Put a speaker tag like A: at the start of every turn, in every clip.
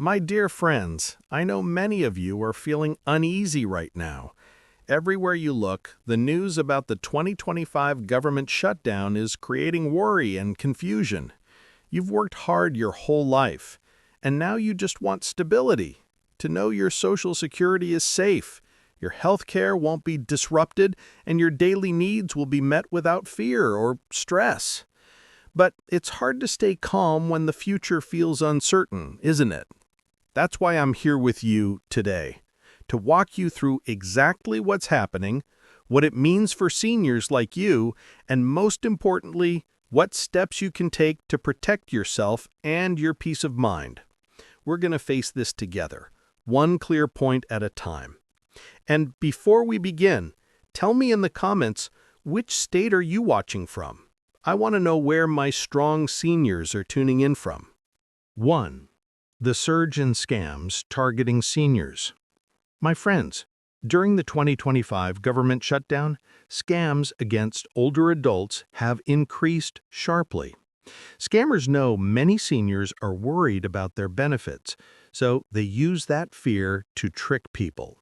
A: My dear friends, I know many of you are feeling uneasy right now. Everywhere you look, the news about the 2025 government shutdown is creating worry and confusion. You've worked hard your whole life, and now you just want stability, to know your Social Security is safe, your health care won't be disrupted, and your daily needs will be met without fear or stress. But it's hard to stay calm when the future feels uncertain, isn't it? That's why I'm here with you today, to walk you through exactly what's happening, what it means for seniors like you, and most importantly, what steps you can take to protect yourself and your peace of mind. We're going to face this together, one clear point at a time. And before we begin, tell me in the comments, which state are you watching from? I want to know where my strong seniors are tuning in from. 1. The surge in scams targeting seniors. My friends, during the 2025 government shutdown, scams against older adults have increased sharply. Scammers know many seniors are worried about their benefits, so they use that fear to trick people.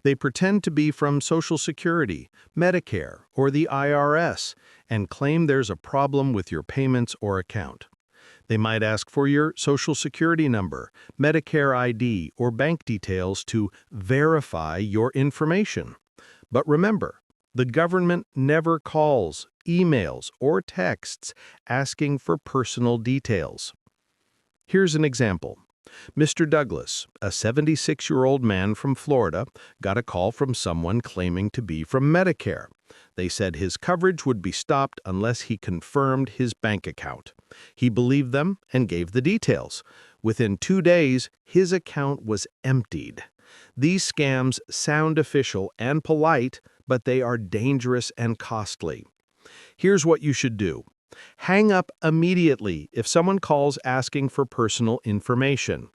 A: They pretend to be from Social Security, Medicare, or the IRS and claim there's a problem with your payments or account. They might ask for your Social Security number, Medicare ID, or bank details to verify your information. But remember, the government never calls, emails, or texts asking for personal details. Here's an example. Mr. Douglas, a 76-year-old man from Florida, got a call from someone claiming to be from Medicare. They said his coverage would be stopped unless he confirmed his bank account. He believed them and gave the details. Within 2 days, his account was emptied. These scams sound official and polite, but they are dangerous and costly. Here's what you should do. Hang up immediately if someone calls asking for personal information.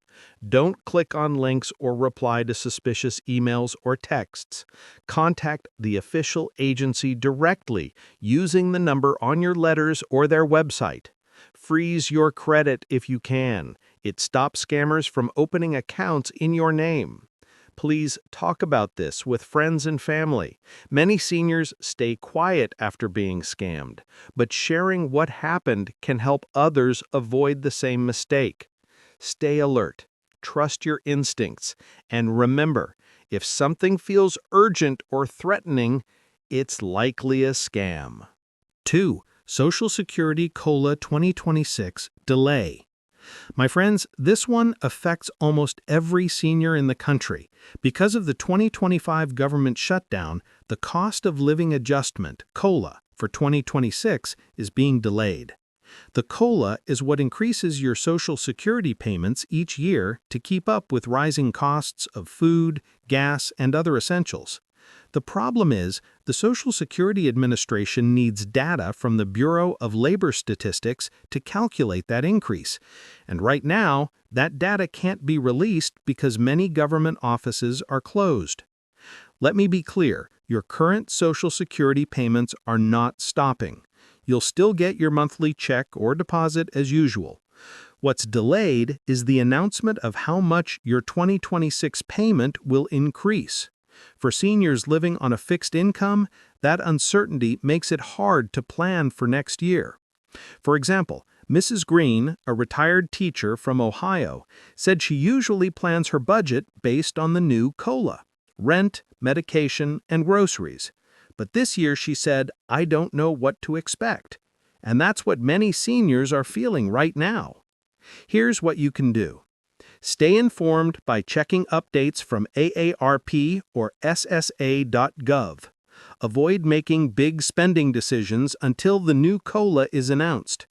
A: Don't click on links or reply to suspicious emails or texts. Contact the official agency directly using the number on your letters or their website. Freeze your credit if you can. It stops scammers from opening accounts in your name. Please talk about this with friends and family. Many seniors stay quiet after being scammed, but sharing what happened can help others avoid the same mistake. Stay alert, trust your instincts, and remember, if something feels urgent or threatening, it's likely a scam. 2. Social Security COLA 2026 delay. My friends, this one affects almost every senior in the country. Because of the 2025 government shutdown, the cost of living adjustment, COLA, for 2026 is being delayed. The COLA is what increases your Social Security payments each year to keep up with rising costs of food, gas, and other essentials. The problem is, the Social Security Administration needs data from the Bureau of Labor Statistics to calculate that increase. And right now, that data can't be released because many government offices are closed. Let me be clear, your current Social Security payments are not stopping. You'll still get your monthly check or deposit as usual. What's delayed is the announcement of how much your 2026 payment will increase. For seniors living on a fixed income, that uncertainty makes it hard to plan for next year. For example, Mrs. Green, a retired teacher from Ohio, said she usually plans her budget based on the new COLA, rent, medication, and groceries. But this year she said, "I don't know what to expect." And that's what many seniors are feeling right now. Here's what you can do. Stay informed by checking updates from AARP or SSA.gov. Avoid making big spending decisions until the new COLA is announced.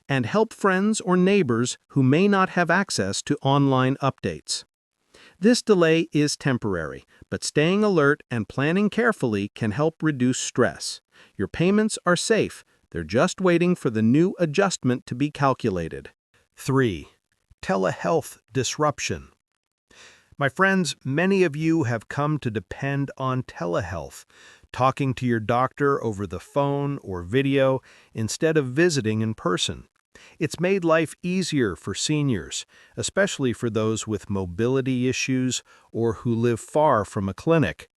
A: And help friends or neighbors who may not have access to online updates. This delay is temporary, but staying alert and planning carefully can help reduce stress. Your payments are safe. They're just waiting for the new adjustment to be calculated. 3. Telehealth disruption. My friends, many of you have come to depend on telehealth, talking to your doctor over the phone or video instead of visiting in person. It's made life easier for seniors, especially for those with mobility issues or who live far from a clinic.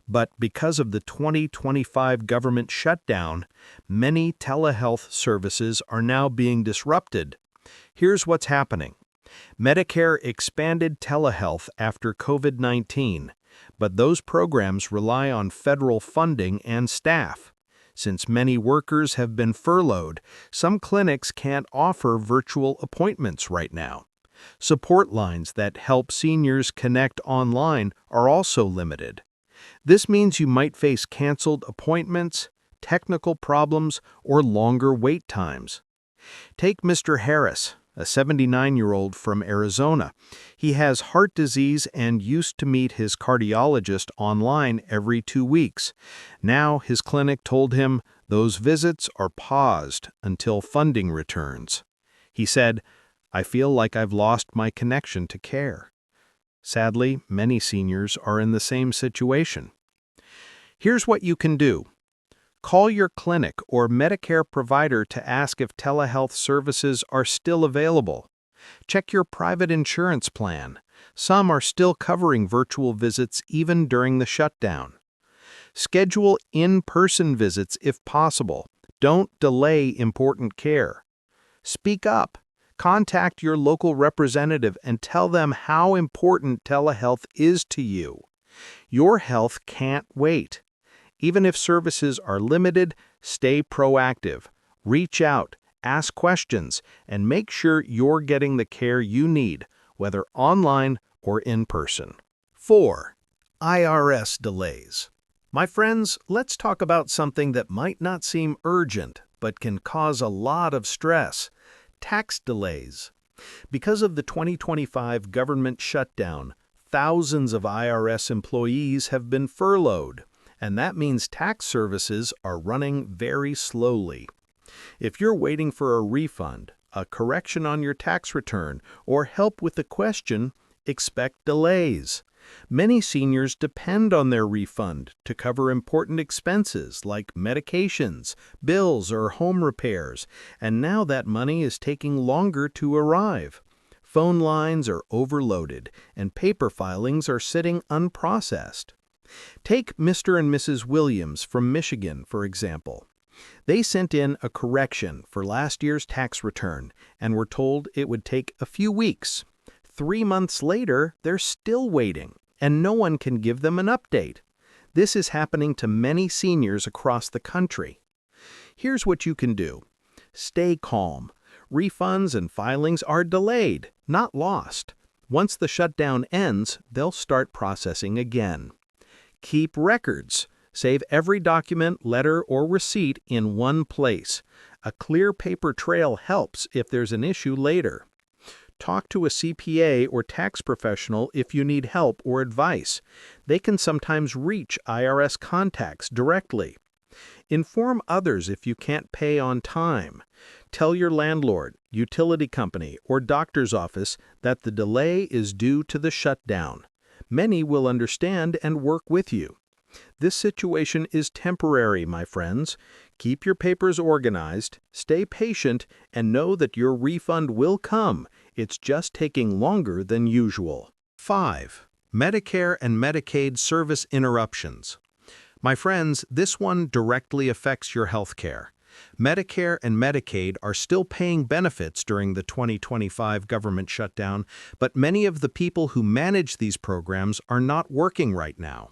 A: But because of the 2025 government shutdown, many telehealth services are now being disrupted. Here's what's happening. Medicare expanded telehealth after COVID-19, but those programs rely on federal funding and staff. Since many workers have been furloughed, some clinics can't offer virtual appointments right now. Support lines that help seniors connect online are also limited. This means you might face canceled appointments, technical problems, or longer wait times. Take Mr. Harris, a 79-year-old from Arizona. He has heart disease and used to meet his cardiologist online every 2 weeks. Now his clinic told him those visits are paused until funding returns. He said, "I feel like I've lost my connection to care." Sadly, many seniors are in the same situation. Here's what you can do. Call your clinic or Medicare provider to ask if telehealth services are still available. Check your private insurance plan. Some are still covering virtual visits even during the shutdown. Schedule in-person visits if possible. Don't delay important care. Speak up. Contact your local representative and tell them how important telehealth is to you. Your health can't wait. Even if services are limited, stay proactive. Reach out, ask questions, and make sure you're getting the care you need, whether online or in person. 4. IRS delays. My friends, let's talk about something that might not seem urgent, but can cause a lot of stress. Tax delays. Because of the 2025 government shutdown, thousands of IRS employees have been furloughed, and that means tax services are running very slowly. If you're waiting for a refund, a correction on your tax return, or help with a question, expect delays. Many seniors depend on their refund to cover important expenses like medications, bills, or home repairs, and now that money is taking longer to arrive. Phone lines are overloaded, and paper filings are sitting unprocessed. Take Mr. and Mrs. Williams from Michigan, for example. They sent in a correction for last year's tax return and were told it would take a few weeks. 3 months later, they're still waiting, and no one can give them an update. This is happening to many seniors across the country. Here's what you can do. Stay calm. Refunds and filings are delayed, not lost. Once the shutdown ends, they'll start processing again. Keep records. Save every document, letter, or receipt in one place. A clear paper trail helps if there's an issue later. Talk to a CPA or tax professional if you need help or advice. They can sometimes reach IRS contacts directly. Inform others if you can't pay on time. Tell your landlord, utility company, or doctor's office that the delay is due to the shutdown. Many will understand and work with you. This situation is temporary, my friends. Keep your papers organized, stay patient, and know that your refund will come. It's just taking longer than usual. 5. Medicare and Medicaid service interruptions. My friends, this one directly affects your health care. Medicare and Medicaid are still paying benefits during the 2025 government shutdown, but many of the people who manage these programs are not working right now.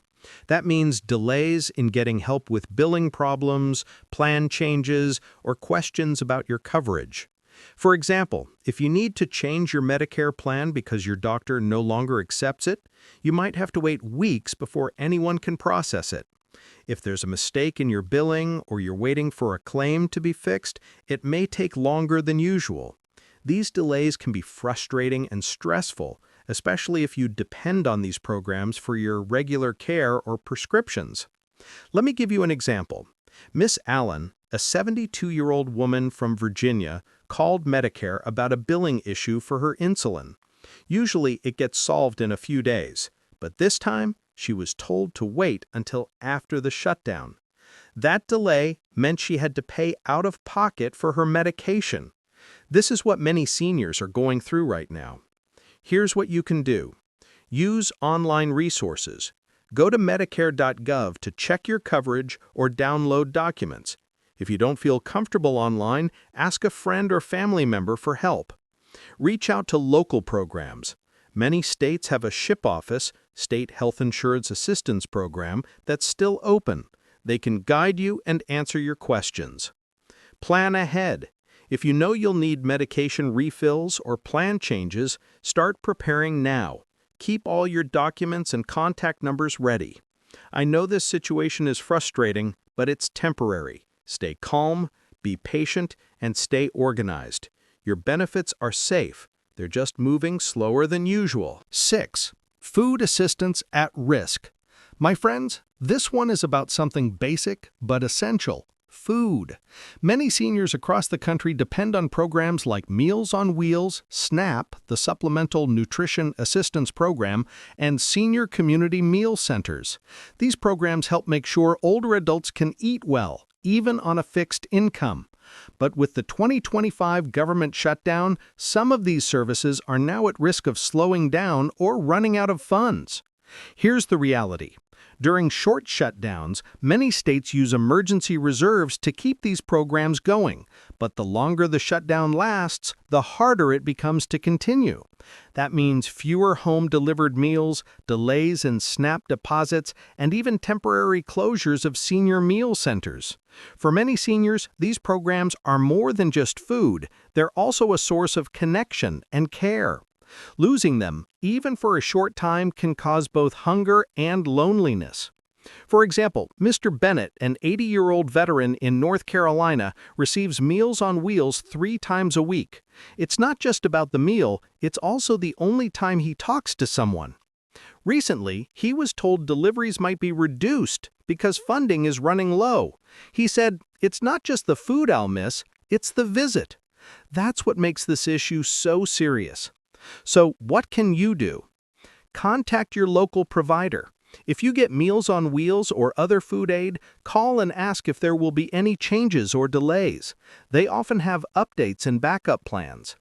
A: That means delays in getting help with billing problems, plan changes, or questions about your coverage. For example, if you need to change your Medicare plan because your doctor no longer accepts it, you might have to wait weeks before anyone can process it. If there's a mistake in your billing or you're waiting for a claim to be fixed, it may take longer than usual. These delays can be frustrating and stressful, especially if you depend on these programs for your regular care or prescriptions. Let me give you an example. Miss Allen, a 72-year-old woman from Virginia, called Medicare about a billing issue for her insulin. Usually it gets solved in a few days, but this time she was told to wait until after the shutdown. That delay meant she had to pay out of pocket for her medication. This is what many seniors are going through right now. Here's what you can do. Use online resources. Go to Medicare.gov to check your coverage or download documents. If you don't feel comfortable online, ask a friend or family member for help. Reach out to local programs. Many states have a SHIP office, State Health Insurance Assistance Program, that's still open. They can guide you and answer your questions. Plan ahead. If you know you'll need medication refills or plan changes, start preparing now. Keep all your documents and contact numbers ready. I know this situation is frustrating, but it's temporary. Stay calm, be patient, and stay organized. Your benefits are safe. They're just moving slower than usual. 6. Food assistance at risk. My friends, this one is about something basic but essential. Food. Many seniors across the country depend on programs like Meals on Wheels, SNAP, the Supplemental Nutrition Assistance Program, and Senior Community Meal Centers. These programs help make sure older adults can eat well, even on a fixed income. But with the 2025 government shutdown, some of these services are now at risk of slowing down or running out of funds. Here's the reality. During short shutdowns, many states use emergency reserves to keep these programs going, but the longer the shutdown lasts, the harder it becomes to continue. That means fewer home-delivered meals, delays in SNAP deposits, and even temporary closures of senior meal centers. For many seniors, these programs are more than just food. They're also a source of connection and care. Losing them, even for a short time, can cause both hunger and loneliness. For example, Mr. Bennett, an 80-year-old veteran in North Carolina, receives Meals on Wheels 3 times a week. It's not just about the meal, it's also the only time he talks to someone. Recently, he was told deliveries might be reduced because funding is running low. He said, "It's not just the food I'll miss, it's the visit." That's what makes this issue so serious. So, what can you do? Contact your local provider. If you get Meals on Wheels or other food aid, call and ask if there will be any changes or delays. They often have updates and backup plans.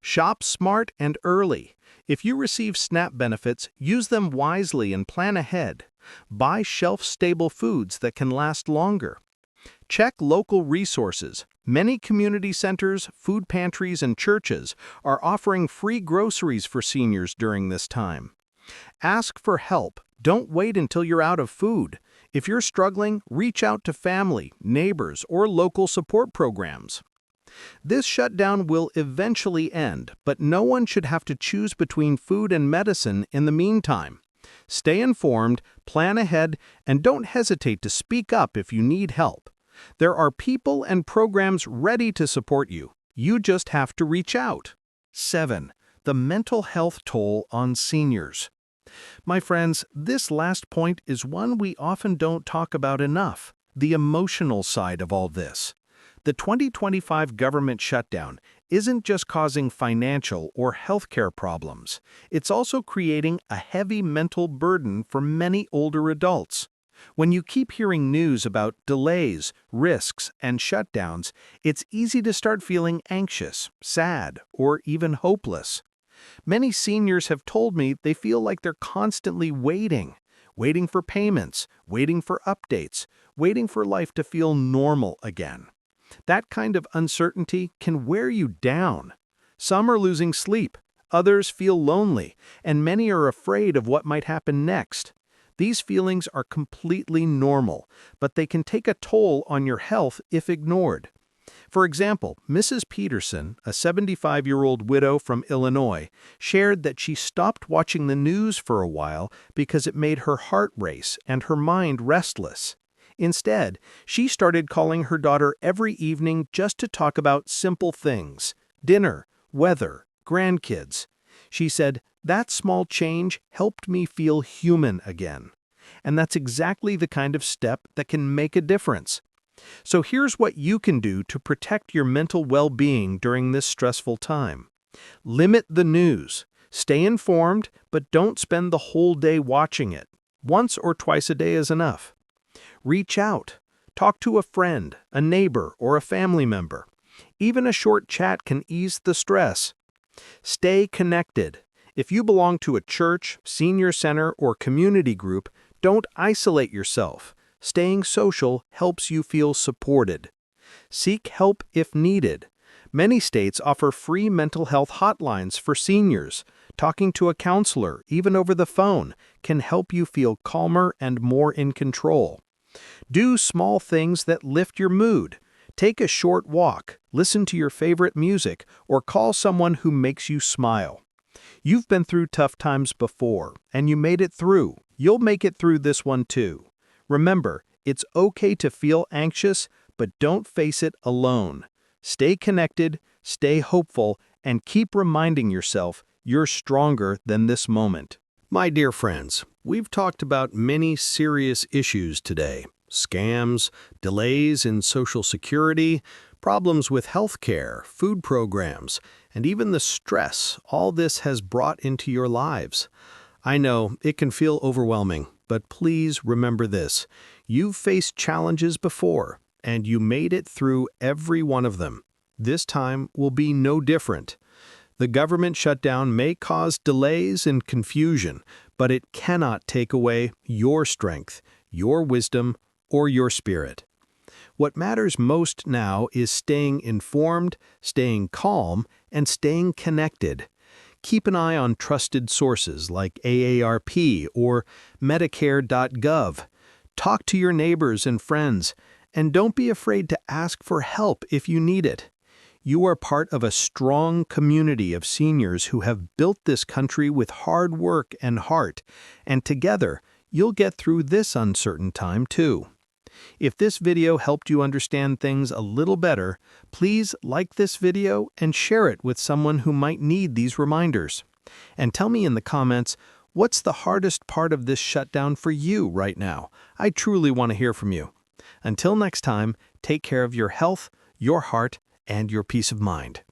A: Shop smart and early. If you receive SNAP benefits, use them wisely and plan ahead. Buy shelf-stable foods that can last longer. Check local resources. Many community centers, food pantries, and churches are offering free groceries for seniors during this time. Ask for help. Don't wait until you're out of food. If you're struggling, reach out to family, neighbors, or local support programs. This shutdown will eventually end, but no one should have to choose between food and medicine in the meantime. Stay informed, plan ahead, and don't hesitate to speak up if you need help. There are people and programs ready to support you. You just have to reach out. 7. The mental health toll on seniors. My friends, this last point is one we often don't talk about enough, the emotional side of all this. The 2025 government shutdown isn't just causing financial or healthcare problems. It's also creating a heavy mental burden for many older adults. When you keep hearing news about delays, risks, and shutdowns, it's easy to start feeling anxious, sad, or even hopeless. Many seniors have told me they feel like they're constantly waiting for payments, waiting for updates, waiting for life to feel normal again. That kind of uncertainty can wear you down. Some are losing sleep, others feel lonely, and many are afraid of what might happen next. These feelings are completely normal, but they can take a toll on your health if ignored. For example, Mrs. Peterson, a 75-year-old widow from Illinois, shared that she stopped watching the news for a while because it made her heart race and her mind restless. Instead, she started calling her daughter every evening just to talk about simple things: dinner, weather, grandkids. She said, "That small change helped me feel human again." And that's exactly the kind of step that can make a difference. So here's what you can do to protect your mental well-being during this stressful time. Limit the news. Stay informed, but don't spend the whole day watching it. Once or twice a day is enough. Reach out. Talk to a friend, a neighbor, or a family member. Even a short chat can ease the stress. Stay connected. If you belong to a church, senior center, or community group, don't isolate yourself. Staying social helps you feel supported. Seek help if needed. Many states offer free mental health hotlines for seniors. Talking to a counselor, even over the phone, can help you feel calmer and more in control. Do small things that lift your mood. Take a short walk, listen to your favorite music, or call someone who makes you smile. You've been through tough times before, and you made it through. You'll make it through this one too. Remember, it's okay to feel anxious, but don't face it alone. Stay connected, stay hopeful, and keep reminding yourself you're stronger than this moment. My dear friends, we've talked about many serious issues today. Scams, delays in Social Security, problems with healthcare, food programs, and even the stress all this has brought into your lives. I know it can feel overwhelming, but please remember this. You've faced challenges before, and you made it through every one of them. This time will be no different. The government shutdown may cause delays and confusion, but it cannot take away your strength, your wisdom, or your spirit. What matters most now is staying informed, staying calm, and staying connected. Keep an eye on trusted sources like AARP or Medicare.gov. Talk to your neighbors and friends, and don't be afraid to ask for help if you need it. You are part of a strong community of seniors who have built this country with hard work and heart, and together, you'll get through this uncertain time too. If this video helped you understand things a little better, please like this video and share it with someone who might need these reminders. And tell me in the comments, what's the hardest part of this shutdown for you right now? I truly want to hear from you. Until next time, take care of your health, your heart, and your peace of mind.